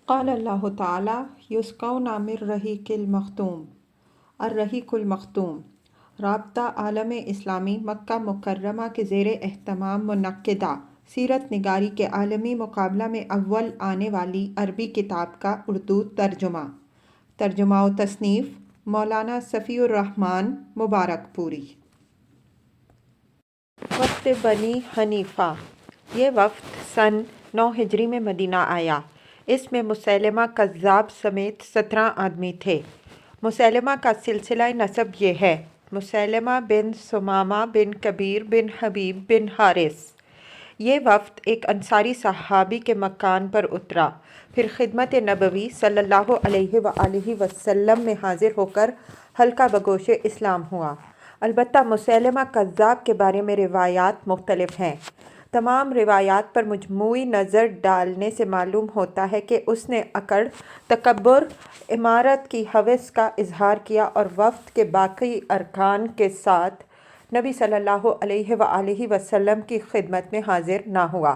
قال اللہ تعالیٰ یسقون من رحیق المختوم الرحیق المختوم رابطہ عالم اسلامی مکہ مکرمہ کے زیر اہتمام منعقدہ سیرت نگاری کے عالمی مقابلہ میں اول آنے والی عربی کتاب کا اردو ترجمہ و تصنیف مولانا صفی الرحمن مبارک پوری۔ وفد بنی حنیفہ۔ یہ وفد سن 9 ہجری میں مدینہ آیا۔ اس میں مسیلمہ کذاب سمیت 17 آدمی تھے۔ مسیلمہ کا سلسلہ نسب یہ ہے: مسیلمہ بن ثمامہ بن کبیر بن حبیب بن حارث۔ یہ وفد ایک انصاری صحابی کے مکان پر اترا، پھر خدمت نبوی صلی اللہ علیہ وآلہ وسلم میں حاضر ہو کر حلقہ بگوش اسلام ہوا۔ البتہ مسیلمہ کذاب کے بارے میں روایات مختلف ہیں۔ تمام روایات پر مجموعی نظر ڈالنے سے معلوم ہوتا ہے کہ اس نے اکڑ، تکبر، امارت کی ہوس کا اظہار کیا اور وفد کے باقی ارکان کے ساتھ نبی صلی اللہ علیہ وآلہ وسلم کی خدمت میں حاضر نہ ہوا۔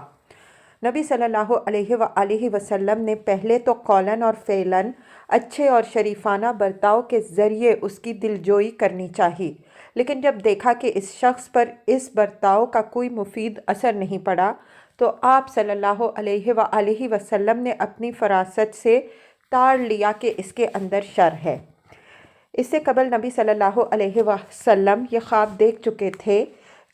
نبی صلی اللہ علیہ وآلہ وسلم نے پہلے تو قولاً اور فعلاً اچھے اور شریفانہ برتاؤ کے ذریعے اس کی دلجوئی کرنی چاہی، لیکن جب دیکھا کہ اس شخص پر اس برتاؤ کا کوئی مفید اثر نہیں پڑا تو آپ صلی اللہ علیہ وآلہ وسلم نے اپنی فراست سے تاڑ لیا کہ اس کے اندر شر ہے۔ اس سے قبل نبی صلی اللہ علیہ وسلم یہ خواب دیکھ چکے تھے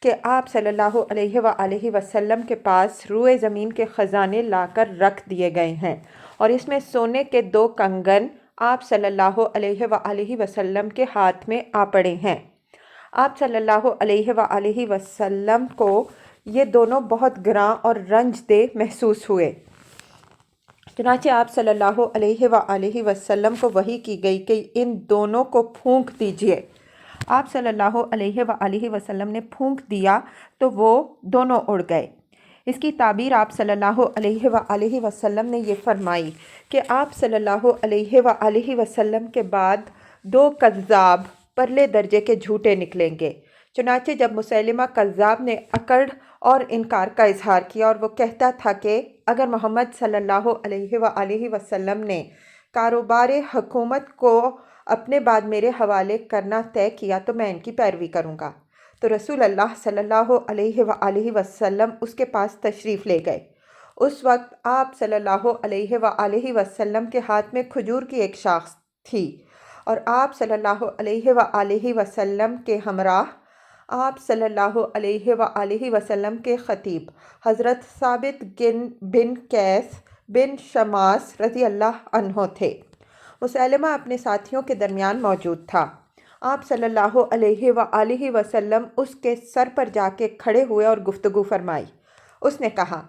کہ آپ صلی اللہ علیہ وآلہ وسلم کے پاس روئے زمین کے خزانے لا کر رکھ دیے گئے ہیں اور اس میں سونے کے 2 کنگن آپ صلی اللہ علیہ وآلہ وسلم کے ہاتھ میں آ پڑے ہیں۔ آپ صلی اللہ علیہ وآلہ وسلم کو یہ دونوں بہت گراں اور رنج دہ محسوس ہوئے۔ چنانچہ آپ صلی اللہ علیہ وآلہ وسلم کو وحی کی گئی کہ ان دونوں کو پھونک دیجئے۔ آپ صلی اللہ علیہ وآلہ وسلم نے پھونک دیا تو وہ دونوں اڑ گئے۔ اس کی تعبیر آپ صلی اللہ علیہ وآلہ وسلم نے یہ فرمائی کہ آپ صلی اللہ علیہ وآلہ وسلم کے بعد 2 کذاب پرلے درجے کے جھوٹے نکلیں گے۔ چنانچہ جب مسیلمہ کذاب نے اکڑ اور انکار کا اظہار کیا اور وہ کہتا تھا کہ اگر محمد صلی اللہ علیہ وآلہ وسلم نے کاروبار حکومت کو اپنے بعد میرے حوالے کرنا طے کیا تو میں ان کی پیروی کروں گا، تو رسول اللہ صلی اللہ علیہ وآلہ وسلم اس کے پاس تشریف لے گئے۔ اس وقت آپ صلی اللہ علیہ وآلہ وسلم کے ہاتھ میں کھجور کی ایک شاخ تھی اور آپ صلی اللہ علیہ وآلہ وسلم کے ہمراہ آپ صلی اللہ علیہ وآلہ وسلم کے خطیب حضرت ثابت بن قیس بن شماس رضی اللہ عنہ تھے۔ مسیلمہ اپنے ساتھیوں کے درمیان موجود تھا۔ آپ صلی اللہ علیہ وآلہ وسلم اس کے سر پر جا کے کھڑے ہوئے اور گفتگو فرمائی۔ اس نے کہا،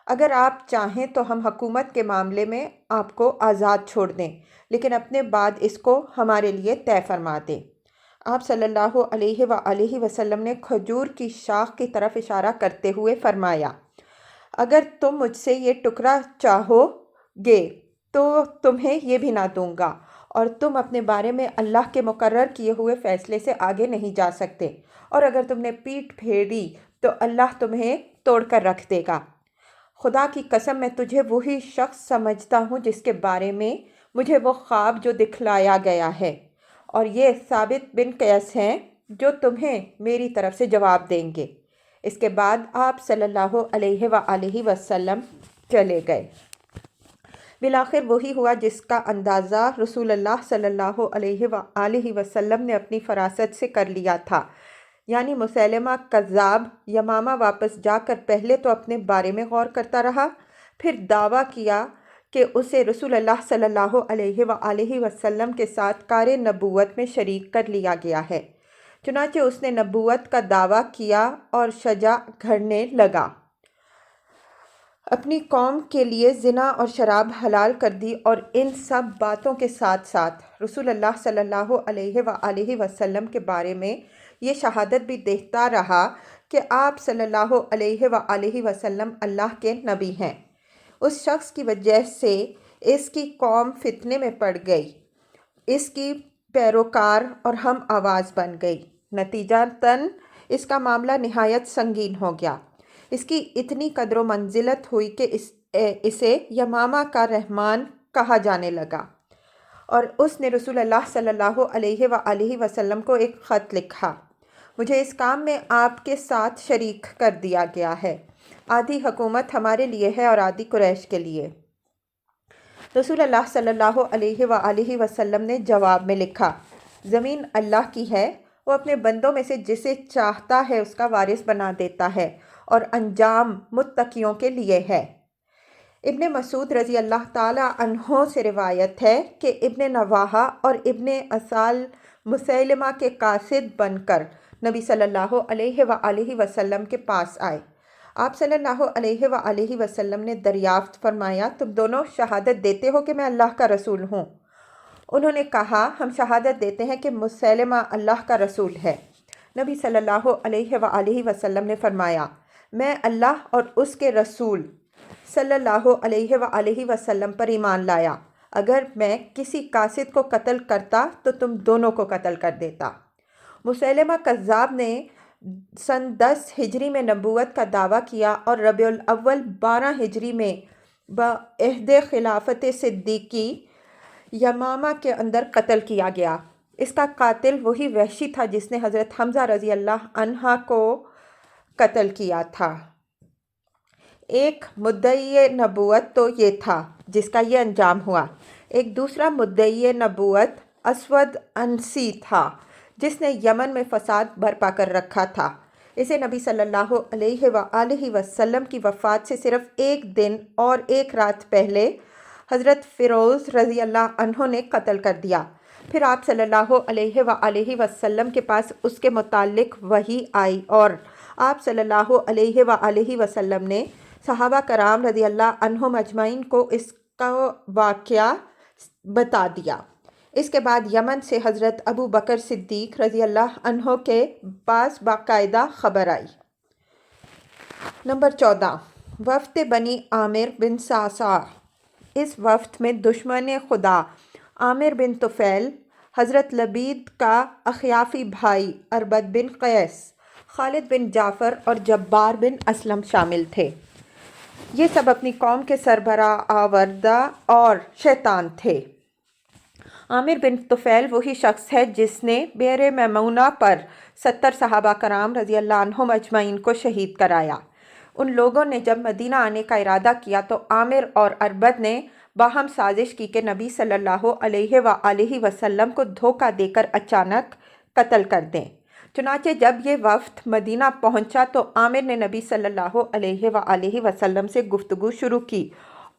اگر آپ چاہیں تو ہم حکومت کے معاملے میں آپ کو آزاد چھوڑ دیں، لیکن اپنے بعد اس کو ہمارے لیے طے فرما دیں۔ آپ صلی اللہ علیہ وآلہ وسلم نے کھجور کی شاخ کی طرف اشارہ کرتے ہوئے فرمایا، اگر تم مجھ سے یہ ٹکڑا چاہو گے تو تمہیں یہ بھی نہ دوں گا، اور تم اپنے بارے میں اللہ کے مقرر کیے ہوئے فیصلے سے آگے نہیں جا سکتے، اور اگر تم نے پیٹھ پھیری تو اللہ تمہیں توڑ کر رکھ دے گا۔ خدا کی قسم میں تجھے وہی شخص سمجھتا ہوں جس کے بارے میں مجھے وہ خواب جو دکھلایا گیا ہے، اور یہ ثابت بن قیس ہیں جو تمہیں میری طرف سے جواب دیں گے۔ اس کے بعد آپ صلی اللہ علیہ وآلہ وسلم چلے گئے۔ بالآخر وہی ہوا جس کا اندازہ رسول اللہ صلی اللہ علیہ وآلہ وسلم نے اپنی فراست سے کر لیا تھا، یعنی مسیلمہ کذاب یمامہ واپس جا کر پہلے تو اپنے بارے میں غور کرتا رہا، پھر دعویٰ کیا کہ اسے رسول اللہ صلی اللہ علیہ وآلہ وسلم کے ساتھ کار نبوت میں شریک کر لیا گیا ہے۔ چنانچہ اس نے نبوت کا دعویٰ کیا اور شجاع گھڑنے لگا، اپنی قوم کے لیے زنا اور شراب حلال کر دی، اور ان سب باتوں کے ساتھ ساتھ رسول اللہ صلی اللہ علیہ وآلہ وسلم کے بارے میں یہ شہادت بھی دیتا رہا کہ آپ صلی اللہ علیہ وآلہ وسلم اللہ کے نبی ہیں۔ اس شخص کی وجہ سے اس کی قوم فتنے میں پڑ گئی، اس کی پیروکار اور ہم آواز بن گئی۔ نتیجتاً اس کا معاملہ نہایت سنگین ہو گیا۔ اس کی اتنی قدر و منزلت ہوئی کہ اسے یمامہ کا رحمان کہا جانے لگا، اور اس نے رسول اللہ صلی اللہ علیہ وآلہ وسلم کو ایک خط لکھا: مجھے اس کام میں آپ کے ساتھ شریک کر دیا گیا ہے، آدھی حکومت ہمارے لیے ہے اور آدھی قریش کے لیے۔ رسول اللہ صلی اللہ علیہ وآلہ وسلم نے جواب میں لکھا: زمین اللہ کی ہے، وہ اپنے بندوں میں سے جسے چاہتا ہے اس کا وارث بنا دیتا ہے، اور انجام متقیوں کے لیے ہے۔ ابن مسعود رضی اللہ تعالیٰ عنہ سے روایت ہے کہ ابن نواحہ اور ابن اسال مسیلمہ کے قاصد بن کر نبی صلی اللہ علیہ وآلہ وسلم کے پاس آئے۔ آپ صلی اللہ علیہ وآلہ وسلم نے دریافت فرمایا: تم دونوں شہادت دیتے ہو کہ میں اللہ کا رسول ہوں؟ انہوں نے کہا: ہم شہادت دیتے ہیں کہ مسیلمہ اللہ کا رسول ہے۔ نبی صلی اللہ علیہ وآلہ وسلم نے فرمایا: میں اللہ اور اس کے رسول صلی اللہ علیہ وآلہ وسلم پر ایمان لایا، اگر میں کسی قاصد کو قتل کرتا تو تم دونوں کو قتل کر دیتا۔ مسیلمہ کذاب نے سن 10 ہجری میں نبوت کا دعویٰ کیا اور ربیع الاول 12 ہجری میں بعہد خلافت صدیقی یمامہ کے اندر قتل کیا گیا۔ اس کا قاتل وہی وحشی تھا جس نے حضرت حمزہ رضی اللہ عنہ کو قتل کیا تھا۔ ایک مدعی نبوت تو یہ تھا جس کا یہ انجام ہوا۔ ایک دوسرا مدعی نبوت اسود عنسی تھا جس نے یمن میں فساد برپا کر رکھا تھا۔ اسے نبی صلی اللہ علیہ وآلہ وسلم کی وفات سے صرف ایک دن اور ایک رات پہلے حضرت فیروز رضی اللہ عنہ نے قتل کر دیا۔ پھر آپ صلی اللہ علیہ وآلہ وسلم کے پاس اس کے متعلق وحی آئی اور آپ صلی اللہ علیہ وآلہ وسلم نے صحابہ کرام رضی اللہ عنہم اجمعین کو اس کا واقعہ بتا دیا۔ اس کے بعد یمن سے حضرت ابو بکر صدیق رضی اللہ عنہ کے پاس باقاعدہ خبر آئی۔ نمبر 14، وفد بنی عامر بن صعصع۔ اس وفد میں دشمن خدا عامر بن طفیل، حضرت لبید کا اخیافی بھائی اربد بن قیس، خالد بن جعفر اور جبار بن اسلم شامل تھے۔ یہ سب اپنی قوم کے سربراہ آوردہ اور شیطان تھے۔ عامر بن طفیل وہی شخص ہے جس نے بئر میمونہ پر 70 صحابہ کرام رضی اللہ عنہم اجمعین کو شہید کرایا۔ ان لوگوں نے جب مدینہ آنے کا ارادہ کیا تو عامر اور اربد نے باہم سازش کی کہ نبی صلی اللہ علیہ وآلہ وسلم کو دھوکہ دے کر اچانک قتل کر دیں۔ چنانچہ جب یہ وفد مدینہ پہنچا تو عامر نے نبی صلی اللہ علیہ وآلہ وسلم سے گفتگو شروع کی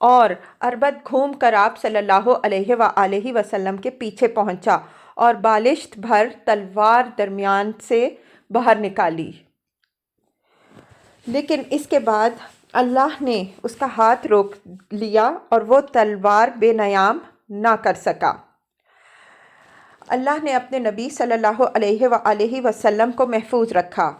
اور اربد گھوم کر آپ صلی اللہ علیہ وآلہ وسلم کے پیچھے پہنچا اور بالشت بھر تلوار درمیان سے باہر نکالی، لیکن اس کے بعد اللہ نے اس کا ہاتھ روک لیا اور وہ تلوار بے نیام نہ کر سکا۔ اللہ نے اپنے نبی صلی اللہ علیہ وآلہ وسلم کو محفوظ رکھا۔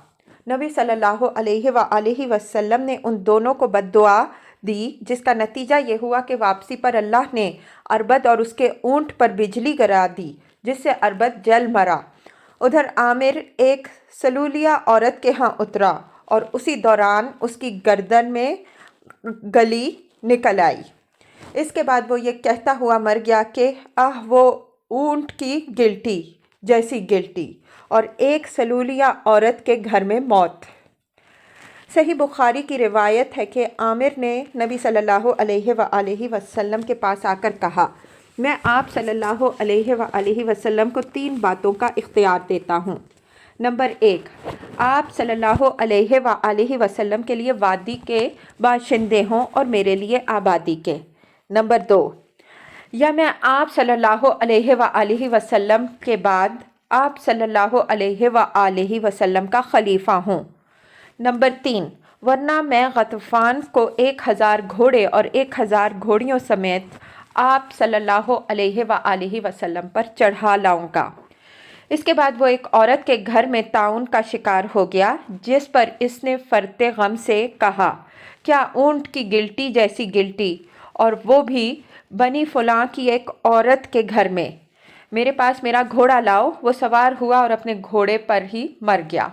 نبی صلی اللہ علیہ وآلہ وسلم نے ان دونوں کو بد دعا دی، جس کا نتیجہ یہ ہوا کہ واپسی پر اللہ نے اربد اور اس کے اونٹ پر بجلی گرا دی، جس سے اربد جل مرا۔ ادھر عامر ایک سلولیہ عورت کے ہاں اترا اور اسی دوران اس کی گردن میں گلی نکل آئی۔ اس کے بعد وہ یہ کہتا ہوا مر گیا کہ وہ اونٹ کی گلٹی جیسی گلٹی اور ایک سلولیہ عورت کے گھر میں موت۔ صحیح بخاری کی روایت ہے کہ عامر نے نبی صلی اللہ علیہ وآلہ وسلم کے پاس آ کر کہا: میں آپ صلی اللہ علیہ وآلہ وسلم کو 3 باتوں کا اختیار دیتا ہوں۔ نمبر 1، آپ صلی اللہ علیہ وآلہ وسلم کے لیے وادی کے باشندے ہوں اور میرے لیے آبادی کے۔ نمبر 2، یا میں آپ صلی اللہ علیہ وآلہ وسلم کے بعد آپ صلی اللہ علیہ وآلہ وسلم کا خلیفہ ہوں۔ نمبر 3، ورنہ میں غطفان کو 1000 گھوڑے اور 1000 گھوڑیوں سمیت آپ صلی اللہ علیہ وآلہ وسلم پر چڑھا لاؤں گا۔ اس کے بعد وہ ایک عورت کے گھر میں طاعون کا شکار ہو گیا، جس پر اس نے فرط غم سے کہا: کیا اونٹ کی گلٹی جیسی گلٹی، اور وہ بھی بنی فلاں کی ایک عورت کے گھر میں۔ میرے پاس میرا گھوڑا لاؤ۔ وہ سوار ہوا اور اپنے گھوڑے پر ہی مر گیا۔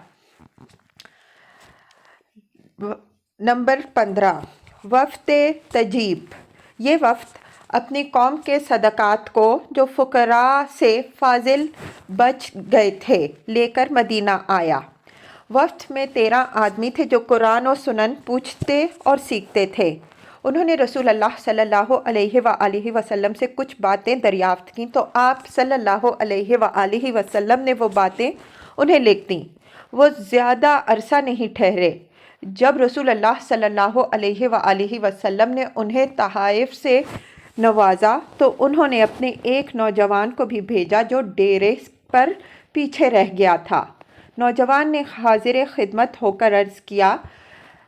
نمبر 15، وفد تجیب۔ یہ وفد اپنی قوم کے صدقات کو جو فقراء سے فاضل بچ گئے تھے لے کر مدینہ آیا۔ وفد میں 13 آدمی تھے جو قرآن و سنن پوچھتے اور سیکھتے تھے۔ انہوں نے رسول اللہ صلی اللہ علیہ وآلہ وسلم سے کچھ باتیں دریافت کیں تو آپ صلی اللہ علیہ وآلہ وسلم نے وہ باتیں انہیں لکھ دیں۔ وہ زیادہ عرصہ نہیں ٹھہرے۔ جب رسول اللہ صلی اللہ علیہ وآلہ وسلم نے انہیں تحائف سے نوازا تو انہوں نے اپنے ایک نوجوان کو بھی بھیجا جو ڈیرے پر پیچھے رہ گیا تھا۔ نوجوان نے حاضر خدمت ہو کر عرض کیا،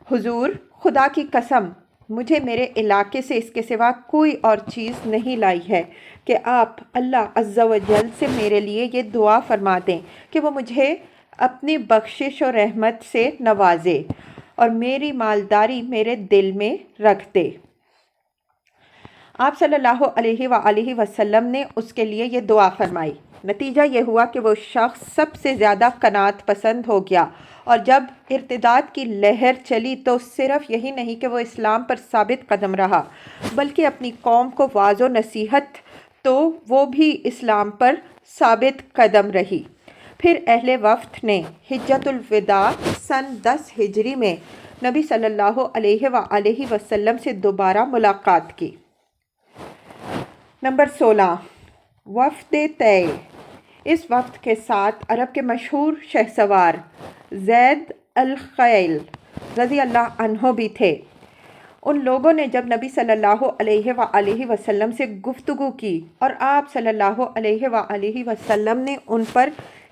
حضور، خدا کی قسم، مجھے میرے علاقے سے اس کے سوا کوئی اور چیز نہیں لائی ہے کہ آپ اللہ عز و جل سے میرے لیے یہ دعا فرما دیں کہ وہ مجھے اپنی بخشش و رحمت سے نوازے اور میری مالداری میرے دل میں رکھ دے۔ آپ صلی اللہ علیہ وآلہ وسلم نے اس کے لیے یہ دعا فرمائی۔ نتیجہ یہ ہوا کہ وہ شخص سب سے زیادہ قناعت پسند ہو گیا، اور جب ارتداد کی لہر چلی تو صرف یہی نہیں کہ وہ اسلام پر ثابت قدم رہا بلکہ اپنی قوم کو واعظ و نصیحت تو وہ بھی اسلام پر ثابت قدم رہی۔ پھر اہل وفد نے حجۃ الوداع سن 10 ہجری میں نبی صلی اللہ علیہ وآلہ وسلم سے دوبارہ ملاقات کی۔ نمبر 16، وفد طے۔ اس وفد کے ساتھ عرب کے مشہور شہسوار زید الخیل رضی اللہ عنہ بھی تھے۔ ان لوگوں نے جب نبی صلی اللہ علیہ وآلہ وسلم سے گفتگو کی اور آپ صلی اللہ علیہ وآلہ وسلم نے ان پر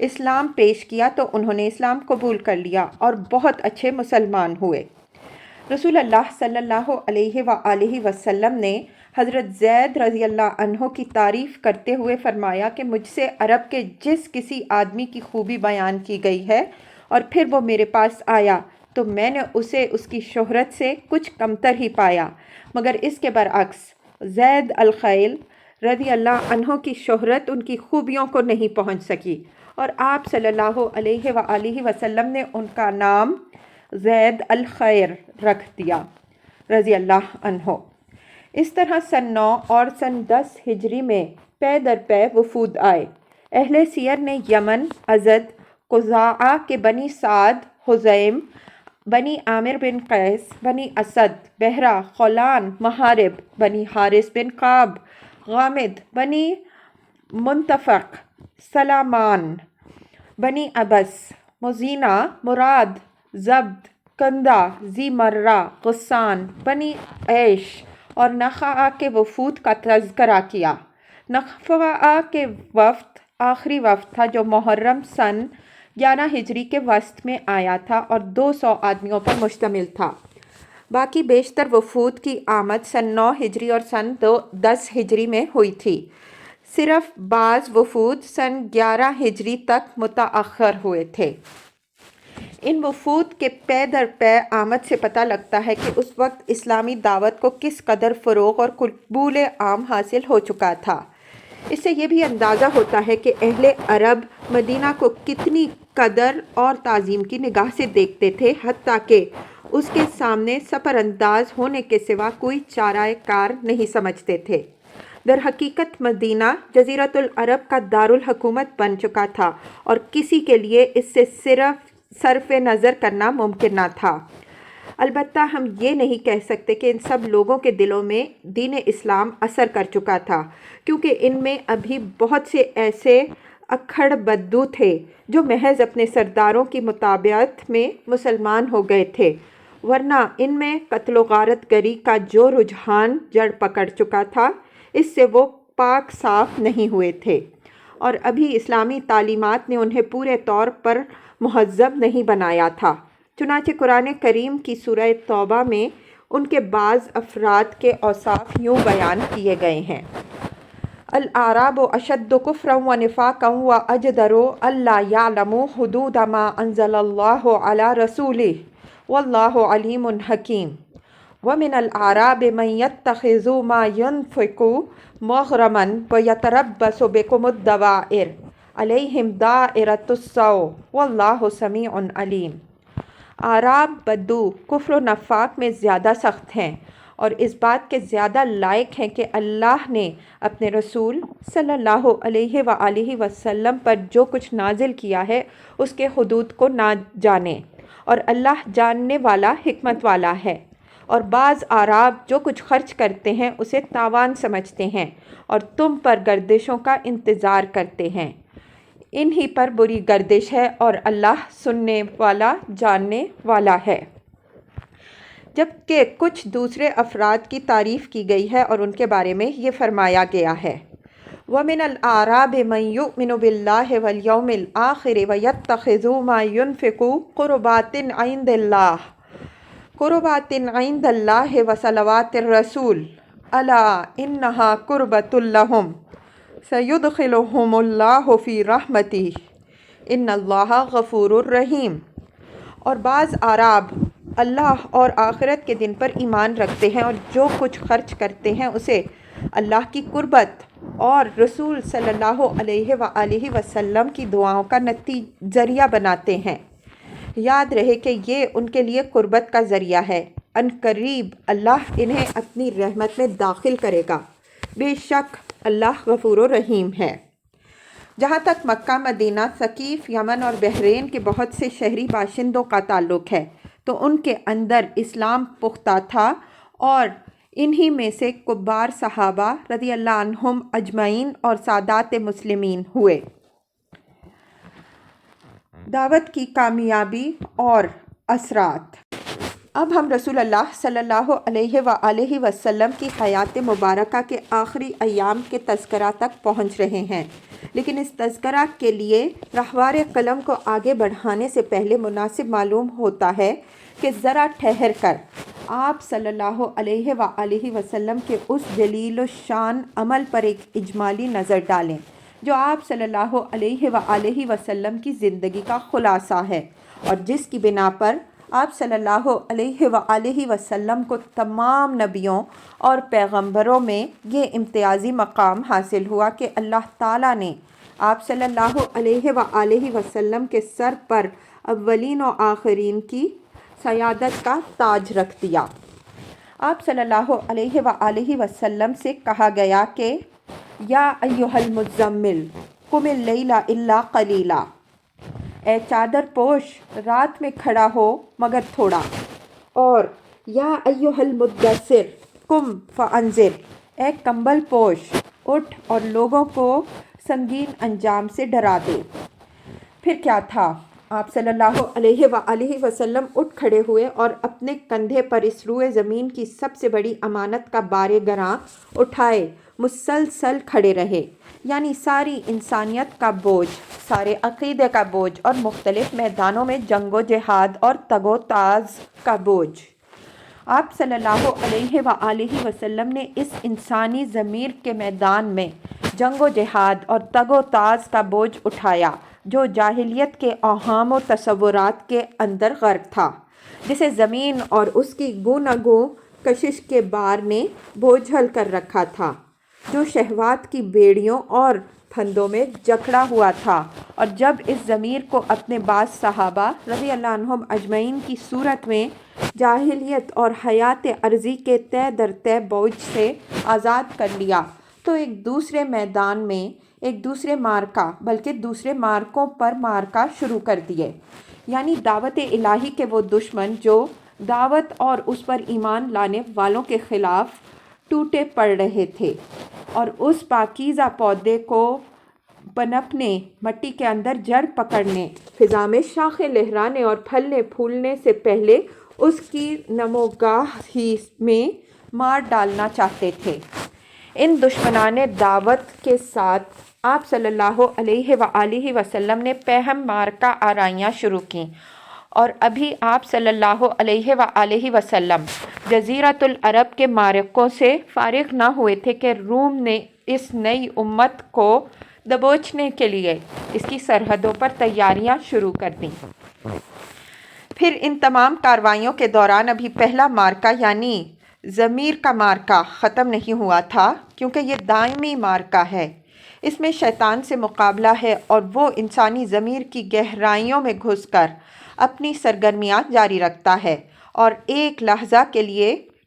اسلام پیش کیا تو انہوں نے اسلام قبول کر لیا اور بہت اچھے مسلمان ہوئے۔ رسول اللہ صلی اللہ علیہ وآلہ وسلم نے حضرت زید رضی اللہ عنہ کی تعریف کرتے ہوئے فرمایا کہ مجھ سے عرب کے جس کسی آدمی کی خوبی بیان کی گئی ہے اور پھر وہ میرے پاس آیا تو میں نے اسے اس کی شہرت سے کچھ کمتر ہی پایا، مگر اس کے برعکس زید الخیل رضی اللہ عنہ کی شہرت ان کی خوبیوں کو نہیں پہنچ سکی، اور آپ صلی اللہ علیہ وآلہ وسلم نے ان کا نام زید الخیر رکھ دیا رضی اللہ عنہ۔ اس طرح سن 9 اور سن 10 ہجری میں پے در پے وفود آئے۔ اہل سیر نے یمن، ازد، قزاعہ کے بنی سعد، حزیم، بنی عامر بن قیس، بنی اسد، بحرہ، خولان، محارب، بنی حارث بن قعب، غامد، بنی منتفق، سلامان، بنی عبس، مزینہ، مراد، زبد، کندہ، ذی مرہ، غسان، بنی عیش اور نخعہ کے وفود کا تذکرہ کیا۔ نخعہ کے وفد آخری وفد تھا جو محرم سن 11 ہجری کے وسط میں آیا تھا اور 200 آدمیوں پر مشتمل تھا۔ باقی بیشتر وفود کی آمد سن 9 ہجری اور سن 10 ہجری میں ہوئی تھی۔ صرف بعض وفود سن 11 ہجری تک متاخر ہوئے تھے۔ ان وفود کے پے در پے آمد سے پتہ لگتا ہے کہ اس وقت اسلامی دعوت کو کس قدر فروغ اور قبول عام حاصل ہو چکا تھا۔ اس سے یہ بھی اندازہ ہوتا ہے کہ اہل عرب مدینہ کو کتنی قدر اور تعظیم کی نگاہ سے دیکھتے تھے، حتیٰ کہ اس کے سامنے سپر انداز ہونے کے سوا کوئی چارہ کار نہیں سمجھتے تھے۔ در حقیقت مدینہ جزیرۃ العرب کا دارالحکومت بن چکا تھا اور کسی کے لیے اس سے صرف صرف نظر کرنا ممکن نہ تھا۔ البتہ ہم یہ نہیں کہہ سکتے کہ ان سب لوگوں کے دلوں میں دین اسلام اثر کر چکا تھا، کیونکہ ان میں ابھی بہت سے ایسے اکھڑ بدو تھے جو محض اپنے سرداروں کی متابعت میں مسلمان ہو گئے تھے، ورنہ ان میں قتل و غارت گری کا جو رجحان جڑ پکڑ چکا تھا اس سے وہ پاک صاف نہیں ہوئے تھے، اور ابھی اسلامی تعلیمات نے انہیں پورے طور پر مہذب نہیں بنایا تھا۔ چنانچہ قرآن کریم کی سورہ توبہ میں ان کے بعض افراد کے اوصاف یوں بیان کیے گئے ہیں: الاعراب اشد کفرا ونفاقا واجدر الا یعلموا حدود ما انزل اللہ علی رسولہ واللہ علیم حکیم ومن الاعراب من یتخذ ما ینفق مغرما ویتربص بکم الدوائر علیہم دائرۃ السوء واللہ سمیع علیم۔ اعراب بدو کفر و نفاق میں زیادہ سخت ہیں، اور اس بات کے زیادہ لائق ہیں کہ اللہ نے اپنے رسول صلی اللہ علیہ وآلہ وسلم پر جو کچھ نازل کیا ہے اس کے حدود کو نہ جانیں، اور اللہ جاننے والا حکمت والا ہے۔ اور بعض اعراب جو کچھ خرچ کرتے ہیں اسے تاوان سمجھتے ہیں اور تم پر گردشوں کا انتظار کرتے ہیں، انہی پر بری گردش ہے اور اللہ سننے والا جاننے والا ہے۔ جبکہ کچھ دوسرے افراد کی تعریف کی گئی ہے اور ان کے بارے میں یہ فرمایا گیا ہے وَمِنَ الْأَعْرَابِ مَن يُؤْمِنُ بِاللَّهِ وَالْيَوْمِ الْآخِرِ وَيَتَّخِذُ مَا يُنْفِقُ قُرُبَاتٍ عِندَ اللَّهِ وَصَلَوَاتِ الرَّسُولِ أَلَا إِنَّهَا قُرْبَةٌ لَهُمْ سَيُدْخِلُهُمُ اللَّهُ فِي رَحْمَتِهِ إِنَّ اللَّهَ غَفُورٌ رَحِيمٌ۔ اور بعض اعراب اللہ اور آخرت کے دن پر ایمان رکھتے ہیں اور جو کچھ خرچ کرتے ہیں اسے اللہ کی قربت اور رسول صلی اللہ علیہ وآلہ وسلم کی دعاؤں کا ذریعہ بناتے ہیں۔ یاد رہے کہ یہ ان کے لیے قربت کا ذریعہ ہے، ان قریب اللہ انہیں اپنی رحمت میں داخل کرے گا، بے شک اللہ غفور و رحیم ہے۔ جہاں تک مکہ، مدینہ، ثقیف، یمن اور بحرین کے بہت سے شہری باشندوں کا تعلق ہے تو ان کے اندر اسلام پختہ تھا اور انہی میں سے کبار صحابہ رضی اللہ عنہم اجمعین اور سادات مسلمین ہوئے۔ دعوت کی کامیابی اور اثرات۔ اب ہم رسول اللہ صلی اللہ علیہ وآلہ وسلم کی حیات مبارکہ کے آخری ایام کے تذکرہ تک پہنچ رہے ہیں، لیکن اس تذکرہ کے لیے راہوار قلم کو آگے بڑھانے سے پہلے مناسب معلوم ہوتا ہے کہ ذرا ٹھہر کر آپ صلی اللہ علیہ وآلہ وسلم کے اس جلیل الشان عمل پر ایک اجمالی نظر ڈالیں جو آپ صلی اللہ علیہ وآلہ وسلم کی زندگی کا خلاصہ ہے اور جس کی بنا پر آپ صلی اللہ علیہ وآلہ وسلم کو تمام نبیوں اور پیغمبروں میں یہ امتیازی مقام حاصل ہوا کہ اللہ تعالیٰ نے آپ صلی اللہ علیہ وآلہ وسلم کے سر پر اولین و آخرین کی سیادت کا تاج رکھ دیا۔ آپ صلی اللہ علیہ وآلہ وسلم سے کہا گیا کہ یا ایھا المزمل قم اللیل الا قلیلا، اے چادر پوش رات میں کھڑا ہو مگر تھوڑا، اور یا ایھا المدثر قم فانذر، اے کمبل پوش اٹھ اور لوگوں کو سنگین انجام سے ڈرا دے۔ پھر کیا تھا؟ آپ صلی اللہ علیہ وآلہ وسلم اٹھ کھڑے ہوئے اور اپنے کندھے پر اس روئے زمین کی سب سے بڑی امانت کا بار گراں اٹھائے مسلسل کھڑے رہے، یعنی ساری انسانیت کا بوجھ، سارے عقیدے کا بوجھ اور مختلف میدانوں میں جنگ و جہاد اور تگ و تاز کا بوجھ۔ آپ صلی اللہ علیہ وآلہ وسلم نے اس انسانی ضمیر کے میدان میں جنگ و جہاد اور تگ و تاز کا بوجھ اٹھایا جو جاہلیت کے اوہام و تصورات کے اندر غرق تھا، جسے زمین اور اس کی گوناگوں کشش کے بار نے بوجھل کر رکھا تھا، جو شہوات کی بیڑیوں اور پھندوں میں جکڑا ہوا تھا، اور جب اس ضمیر کو اپنے بعض صحابہ رضی اللہ عنہم اجمعین کی صورت میں جاہلیت اور حیات عرضی کے طے در طے بوجھ سے آزاد کر لیا تو ایک دوسرے میدان میں ایک دوسرے مارکہ بلکہ دوسرے مارکوں پر مارکہ شروع کر دیے، یعنی دعوت الہی کے وہ دشمن جو دعوت اور اس پر ایمان لانے والوں کے خلاف ٹوٹے پڑ رہے تھے اور اس پاکیزہ پودے کو پنپنے، مٹی کے اندر جڑ پکڑنے، فضا میں شاخیں لہرانے اور پھلنے پھولنے سے پہلے اس کی نموگاہ ہی میں مار ڈالنا چاہتے تھے۔ ان دشمنان دعوت کے ساتھ آپ صلی اللہ علیہ وآلہ وسلم نے پہم مارکہ آرائیاں شروع کیں، اور ابھی آپ صلی اللہ علیہ وآلہ وسلم جزیرۃ العرب کے معرکوں سے فارغ نہ ہوئے تھے کہ روم نے اس نئی امت کو دبوچنے کے لیے اس کی سرحدوں پر تیاریاں شروع کر دیں۔ پھر ان تمام کارروائیوں کے دوران ابھی پہلا مارکہ یعنی ضمیر کا مارکہ ختم نہیں ہوا تھا، کیونکہ یہ دائمی مارکہ ہے۔ اس میں شیطان سے مقابلہ ہے اور وہ انسانی ضمیر کی گہرائیوں میں گھس کر اپنی سرگرمیاں جاری رکھتا ہے اور ایک لحظہ کے لیے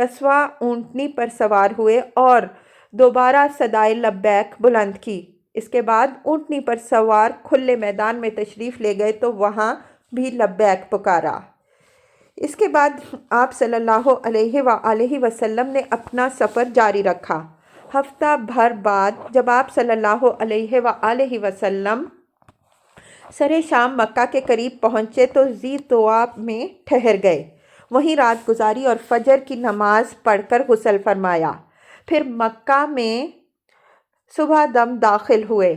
کسوہ اونٹنی پر سوار ہوئے اور دوبارہ صدائے لبیک بلند کی۔ اس کے بعد اونٹنی پر سوار کھلے میدان میں تشریف لے گئے تو وہاں بھی لبیک پکارا۔ اس کے بعد آپ صلی اللہ علیہ وآلہ وسلم نے اپنا سفر جاری رکھا۔ ہفتہ بھر بعد جب آپ صلی اللہ علیہ وآلہ وسلم سر شام مکہ کے قریب پہنچے تو ذی طویٰ میں ٹھہر گئے، وہیں رات گزاری اور فجر کی نماز پڑھ کر غسل فرمایا۔ پھر مکہ میں صبح دم داخل ہوئے۔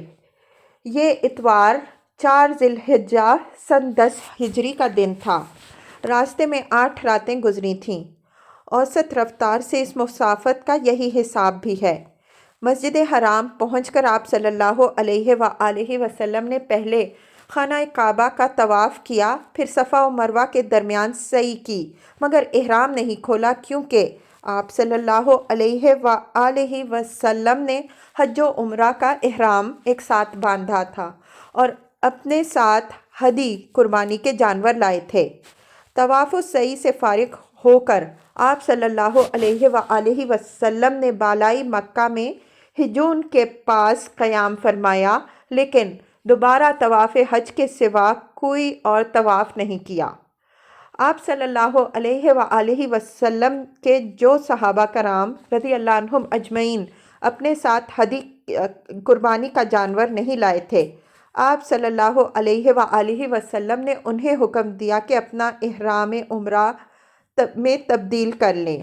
یہ اتوار 4 ذی الحجہ سن 10 ہجری کا دن تھا۔ راستے میں 8 راتیں گزری تھیں۔ اوسط رفتار سے اس مسافت کا یہی حساب بھی ہے۔ مسجد حرام پہنچ کر آپ صلی اللہ علیہ وآلہ وسلم نے پہلے خانہ کعبہ کا طواف کیا، پھر صفا و مروہ کے درمیان سعی کی، مگر احرام نہیں کھولا کیونکہ آپ صلی اللہ علیہ وآلہ وسلم نے حج و عمرہ کا احرام ایک ساتھ باندھا تھا اور اپنے ساتھ ہدی قربانی کے جانور لائے تھے۔ طواف و سعی سے فارغ ہو کر آپ صلی اللہ علیہ وآلہ وسلم نے بالائی مکہ میں ہجون کے پاس قیام فرمایا، لیکن دوبارہ طواف حج کے سوا کوئی اور طواف نہیں کیا۔ آپ صلی اللہ علیہ وآلہ وسلم کے جو صحابہ کرام رضی اللہ عنہم اجمعین اپنے ساتھ ہدی قربانی کا جانور نہیں لائے تھے، آپ صلی اللہ علیہ وآلہ وسلم نے انہیں حکم دیا کہ اپنا احرام عمرہ میں تبدیل کر لیں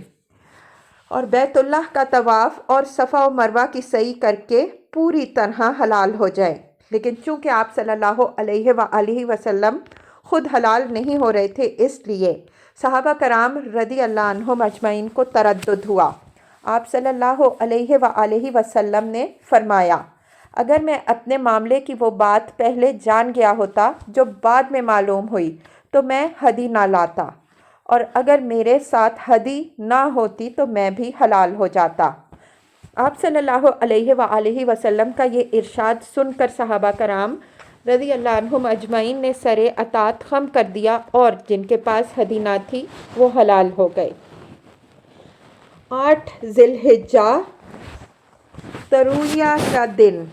اور بیت اللہ کا طواف اور صفا و مروہ کی سعی کر کے پوری طرح حلال ہو جائے۔ لیکن چونکہ آپ صلی اللہ علیہ وآلہ وسلم خود حلال نہیں ہو رہے تھے، اس لیے صحابہ کرام رضی اللہ عنہم اجمعین کو تردد ہوا۔ آپ صلی اللہ علیہ وآلہ وسلم نے فرمایا، اگر میں اپنے معاملے کی وہ بات پہلے جان گیا ہوتا جو بعد میں معلوم ہوئی تو میں ہدی نہ لاتا، اور اگر میرے ساتھ ہدی نہ ہوتی تو میں بھی حلال ہو جاتا۔ آپ صلی اللہ علیہ وآلہ وسلم کا یہ ارشاد سن کر صحابہ کرام رضی اللہ عنہم اجمعین نے سر اطاعت خم کر دیا اور جن کے پاس ہدی نہ تھی وہ حلال ہو گئے۔ 8 ذی الحجہ ترویہ کا دن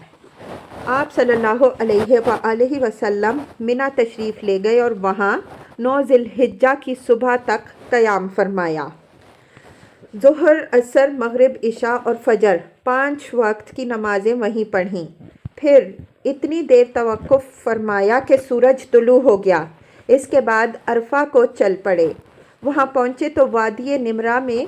آپ صلی اللہ علیہ وآلہ وسلم منی تشریف لے گئے اور وہاں 9 ذی الحجہ کی صبح تک قیام فرمایا۔ ظہر، عصر، مغرب، عشاء اور فجر 5 وقت کی نمازیں وہیں پڑھیں۔ پھر اتنی دیر توقف فرمایا کہ سورج طلوع ہو گیا۔ اس کے بعد عرفہ کو چل پڑے۔ وہاں پہنچے تو وادی نمرہ میں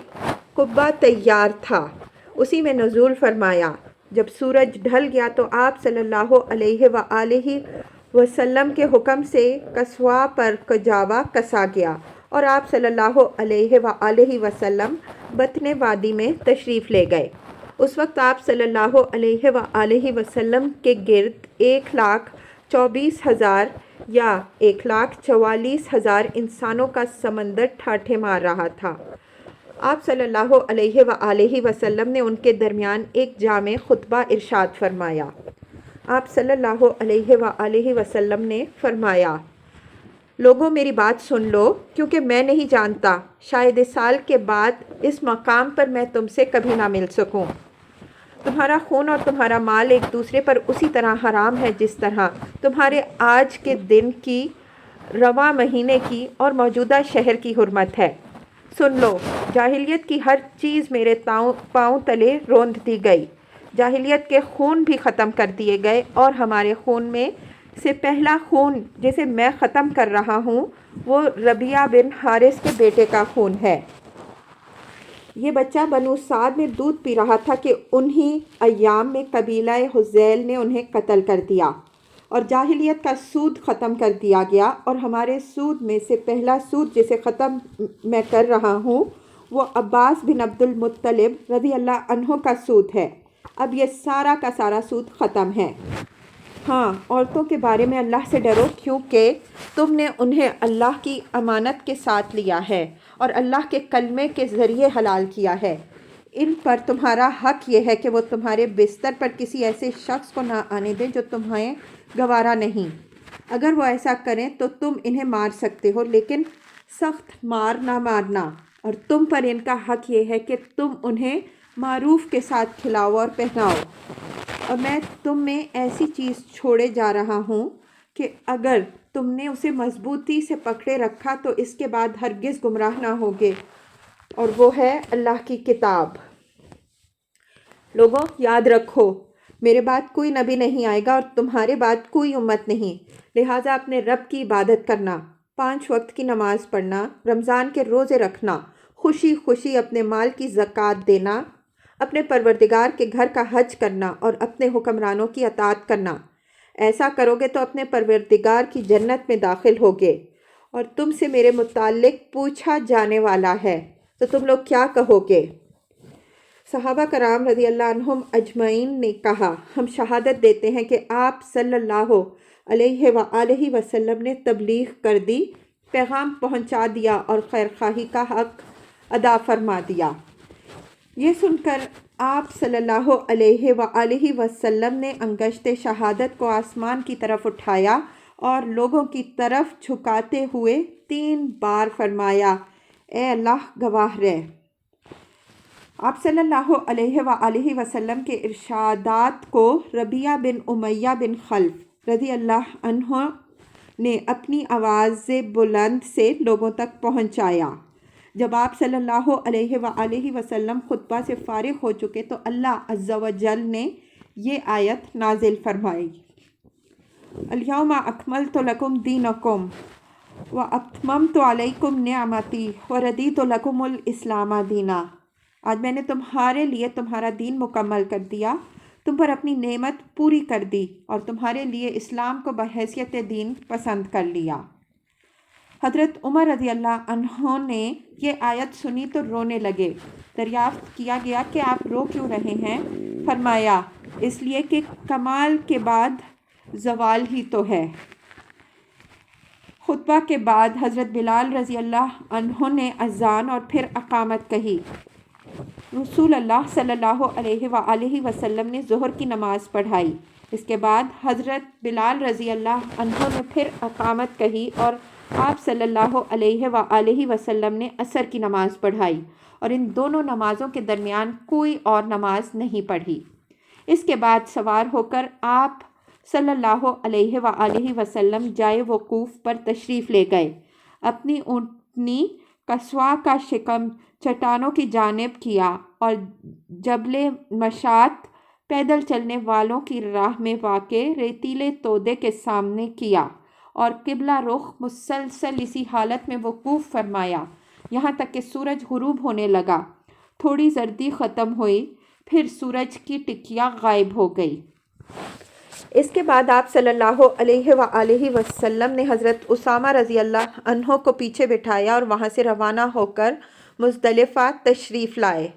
قبہ تیار تھا، اسی میں نزول فرمایا۔ جب سورج ڈھل گیا تو آپ صلی اللہ علیہ وآلہ وسلم کے حکم سے کسوہ پر کجاوا کسا گیا اور آپ صلی اللہ علیہ وآلہ وسلم بطن وادی میں تشریف لے گئے۔ اس وقت آپ صلی اللہ علیہ وآلہ وسلم کے گرد 1,24,000 یا 1,44,000 انسانوں کا سمندر ٹھاٹھے مار رہا تھا۔ آپ صلی اللہ علیہ وآلہ وسلم نے ان کے درمیان ایک جامع خطبہ ارشاد فرمایا۔ آپ صلی اللہ علیہ وآلہ وسلم نے فرمایا، لوگوں میری بات سن لو، کیونکہ میں نہیں جانتا، شاید اس سال کے بعد اس مقام پر میں تم سے کبھی نہ مل سکوں۔ تمہارا خون اور تمہارا مال ایک دوسرے پر اسی طرح حرام ہے جس طرح تمہارے آج کے دن کی، رواں مہینے کی اور موجودہ شہر کی حرمت ہے۔ سن لو، جاہلیت کی ہر چیز میرے پاؤں تلے روند دی گئی، جاہلیت کے خون بھی ختم کر دیے گئے اور ہمارے خون میں سے پہلا خون جسے میں ختم کر رہا ہوں وہ ربیعہ بن حارث کے بیٹے کا خون ہے۔ یہ بچہ بنو سعد میں دودھ پی رہا تھا کہ انہی ایام میں قبیلہ حذیل نے انہیں قتل کر دیا اور جاہلیت کا سود ختم کر دیا گیا، اور ہمارے سود میں سے پہلا سود جسے ختم میں کر رہا ہوں وہ عباس بن عبد المطلب رضی اللہ عنہ کا سود ہے۔ اب یہ سارا کا سارا سود ختم ہے۔ ہاں، عورتوں کے بارے میں اللہ سے ڈرو، کیونکہ تم نے انہیں اللہ کی امانت کے ساتھ لیا ہے اور اللہ کے کلمے کے ذریعے حلال کیا ہے۔ ان پر تمہارا حق یہ ہے کہ وہ تمہارے بستر پر کسی ایسے شخص کو نہ آنے دیں جو تمہیں گوارا نہیں۔ اگر وہ ایسا کریں تو تم انہیں مار سکتے ہو، لیکن سخت مار نہ مارنا۔ اور تم پر ان کا حق یہ ہے کہ تم انہیں معروف کے ساتھ کھلاؤ اور پہناؤ، اور میں تم میں ایسی چیز چھوڑے جا رہا ہوں کہ اگر تم نے اسے مضبوطی سے پکڑے رکھا تو اس کے بعد ہرگز گمراہ نہ ہوگے، اور وہ ہے اللہ کی کتاب۔ لوگوں یاد رکھو، میرے بعد کوئی نبی نہیں آئے گا اور تمہارے بعد کوئی امت نہیں، لہٰذا اپنے رب کی عبادت کرنا، 5 وقت کی نماز پڑھنا، رمضان کے روزے رکھنا، خوشی خوشی اپنے مال کی زکوٰۃ دینا، اپنے پروردگار کے گھر کا حج کرنا اور اپنے حکمرانوں کی اطاعت کرنا۔ ایسا کرو گے تو اپنے پروردگار کی جنت میں داخل ہوگے، اور تم سے میرے متعلق پوچھا جانے والا ہے، تو تم لوگ کیا کہو گے؟ صحابہ کرام رضی اللہ عنہم اجمعین نے کہا، ہم شہادت دیتے ہیں کہ آپ صلی اللہ علیہ وآلہ وسلم نے تبلیغ کر دی، پیغام پہنچا دیا اور خیرخواہی کا حق ادا فرما دیا۔ یہ سن کر آپ صلی اللہ علیہ وآلہ وسلم نے انگشت شہادت کو آسمان کی طرف اٹھایا اور لوگوں کی طرف جھکاتے ہوئے 3 بار فرمایا، اے اللہ گواہ رہ۔ آپ صلی اللہ علیہ وآلہ وسلم کے ارشادات کو ربیعہ بن امیہ بن خلف رضی اللہ عنہ نے اپنی آواز بلند سے لوگوں تک پہنچایا۔ جب آپ صلی اللہ علیہ وآلہ وسلم خطبہ سے فارغ ہو چکے تو اللہ عز و جل نے یہ آیت نازل فرمائی، الیوم اکملت لکم دینکم واتممت علیکم نعمتی ورضیت لکم الاسلام دینا۔ آج میں نے تمہارے لیے تمہارا دین مکمل کر دیا، تم پر اپنی نعمت پوری کر دی اور تمہارے لیے اسلام کو بحیثیت دین پسند کر لیا۔ حضرت عمر رضی اللہ عنہ نے یہ آیت سنی تو رونے لگے۔ دریافت کیا گیا کہ آپ رو کیوں رہے ہیں؟ فرمایا، اس لیے کہ کمال کے بعد زوال ہی تو ہے۔ خطبہ کے بعد حضرت بلال رضی اللہ عنہ نے اذان اور پھر اقامت کہی۔ رسول اللہ صلی اللہ علیہ وآلہ وسلم نے ظہر کی نماز پڑھائی۔ اس کے بعد حضرت بلال رضی اللہ عنہ نے پھر اقامت کہی اور آپ صلی اللہ علیہ وآلہ وسلم نے عصر کی نماز پڑھائی، اور ان دونوں نمازوں کے درمیان کوئی اور نماز نہیں پڑھی۔ اس کے بعد سوار ہو کر آپ صلی اللہ علیہ وآلہ وسلم جائے وقوف پر تشریف لے گئے۔ اپنی اونٹنی قصواء کا شکم چٹانوں کی جانب کیا اور جبل مشاط پیدل چلنے والوں کی راہ میں واقع ریتیلے تودے کے سامنے کیا اور قبلہ رخ مسلسل اسی حالت میں وقوف فرمایا یہاں تک کہ سورج غروب ہونے لگا۔ تھوڑی زردی ختم ہوئی، پھر سورج کی ٹکیا غائب ہو گئی۔ اس کے بعد آپ صلی اللہ علیہ وآلہ وسلم نے حضرت اسامہ رضی اللہ عنہ کو پیچھے بٹھایا اور وہاں سے روانہ ہو کر مزدلفہ تشریف لائے۔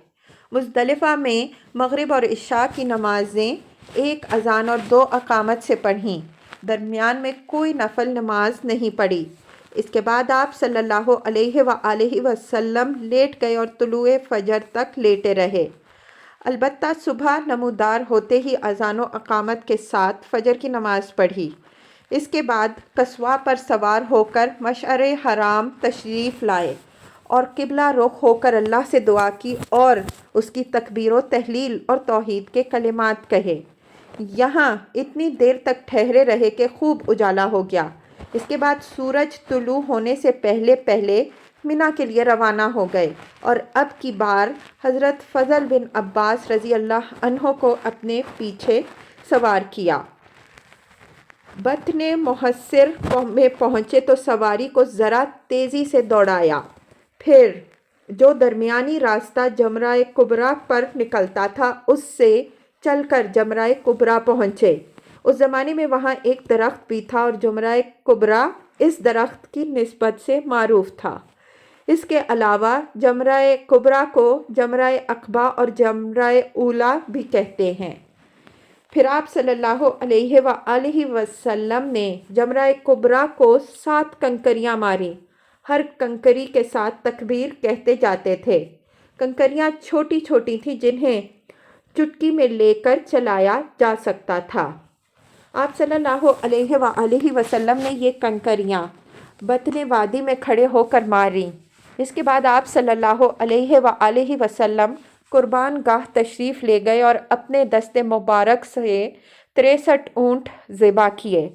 مزدلفہ میں مغرب اور عشاء کی نمازیں 1 اذان اور 2 اقامت سے پڑھیں، درمیان میں کوئی نفل نماز نہیں پڑھی۔ اس کے بعد آپ صلی اللہ علیہ وآلہ وسلم لیٹ گئے اور طلوع فجر تک لیٹے رہے۔ البتہ صبح نمودار ہوتے ہی اذان و اقامت کے ساتھ فجر کی نماز پڑھی۔ اس کے بعد قصواء پر سوار ہو کر مشعر حرام تشریف لائے اور قبلہ رخ ہو کر اللہ سے دعا کی اور اس کی تکبیر و تحلیل اور توحید کے کلمات کہے۔ یہاں اتنی دیر تک ٹھہرے رہے کہ خوب اجالا ہو گیا۔ اس کے بعد سورج طلوع ہونے سے پہلے پہلے منا کے لیے روانہ ہو گئے اور اب کی بار حضرت فضل بن عباس رضی اللہ عنہ کو اپنے پیچھے سوار کیا۔ بطن محصر میں پہنچے تو سواری کو ذرا تیزی سے دوڑایا، پھر جو درمیانی راستہ جمرہ کبریٰ پر نکلتا تھا اس سے چل کر جمرہ کبریٰ پہنچے۔ اس زمانے میں وہاں ایک درخت بھی تھا اور جمرہ کبریٰ اس درخت کی نسبت سے معروف تھا۔ اس کے علاوہ جمرہ کبریٰ کو جمرہ عقبہ اور جمرہ اولیٰ بھی کہتے ہیں۔ پھر آپ صلی اللہ علیہ وآلہ وسلم نے جمرہ کبریٰ کو 7 کنکریاں ماریں، ہر کنکری کے ساتھ تکبیر کہتے جاتے تھے۔ کنکریاں چھوٹی چھوٹی تھیں جنہیں چٹکی میں لے کر چلایا جا سکتا تھا۔ آپ صلی اللہ علیہ وآلہ وسلم نے یہ کنکریاں بطن وادی میں کھڑے ہو کر ماریں۔ اس کے بعد آپ صلی اللہ علیہ وآلہ وسلم قربان گاہ تشریف لے گئے اور اپنے دست مبارک سے 63 اونٹ ذبح کیے.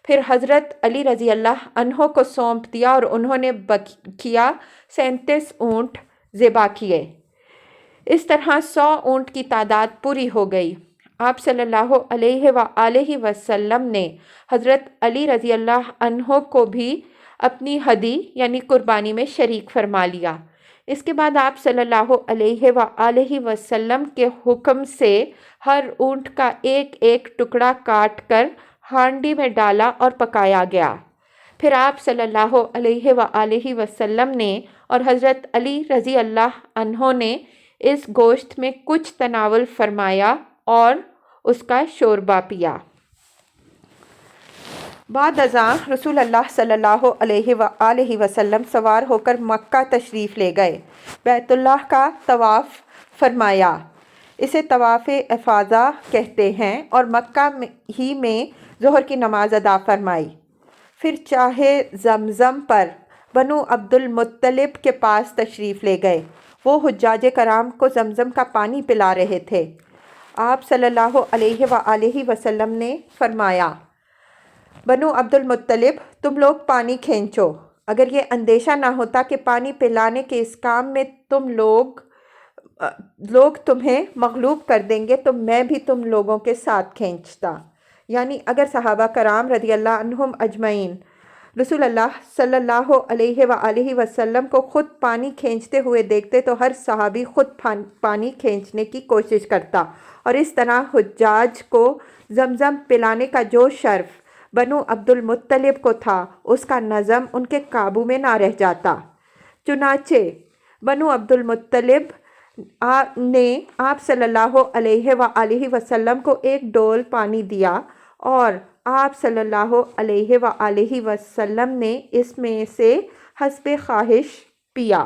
پھر حضرت علی رضی اللہ عنہ کو سونپ دیا اور انہوں نے بقیہ 37 اونٹ ذبح کیے. اس طرح 100 اونٹ کی تعداد پوری ہو گئی. آپ صلی اللہ علیہ وآلہ وسلم نے حضرت علی رضی اللہ عنہ کو بھی اپنی ہدی یعنی قربانی میں شریک فرما لیا. اس کے بعد آپ صلی اللہ علیہ وآلہ وسلم کے حکم سے ہر اونٹ کا ایک ایک ٹکڑا کاٹ کر ہانڈی میں ڈالا اور پکایا گیا. پھر آپ صلی اللہ علیہ وآلہ وسلم نے اور حضرت علی رضی اللہ عنہ نے اس گوشت میں کچھ تناول فرمایا اور اس کا شوربہ پیا. بعد ازاں رسول اللہ صلی اللہ علیہ وآلہ وسلم سوار ہو کر مکہ تشریف لے گئے. بیت اللہ کا طواف فرمایا. اسے طواف افاضہ کہتے ہیں اور مکہ ہی میں ظہر کی نماز ادا فرمائی. پھر چاہے زمزم پر بنو عبد المطلب کے پاس تشریف لے گئے. وہ حجاج کرام کو زمزم کا پانی پلا رہے تھے. آپ صلی اللہ علیہ وآلہ وسلم نے فرمایا، بنو عبد المطلب تم لوگ پانی کھینچو. اگر یہ اندیشہ نہ ہوتا کہ پانی پلانے کے اس کام میں لوگ تمہیں مغلوب کر دیں گے تو میں بھی تم لوگوں کے ساتھ کھینچتا. یعنی اگر صحابہ کرام رضی اللہ عنہم اجمعین رسول اللہ صلی اللہ علیہ وآلہ وسلم کو خود پانی کھینچتے ہوئے دیکھتے تو ہر صحابی خود پانی کھینچنے کی کوشش کرتا، اور اس طرح حجاج کو زمزم پلانے کا جو شرف بنو عبد المطلب کو تھا اس کا نظم ان کے قابو میں نہ رہ جاتا. چنانچہ بنو عبد المطلب نے آپ صلی اللہ علیہ وآلہ وسلم کو ایک ڈول پانی دیا اور آپ صلی اللہ علیہ وآلہ وسلم نے اس میں سے حسب خواہش پیا.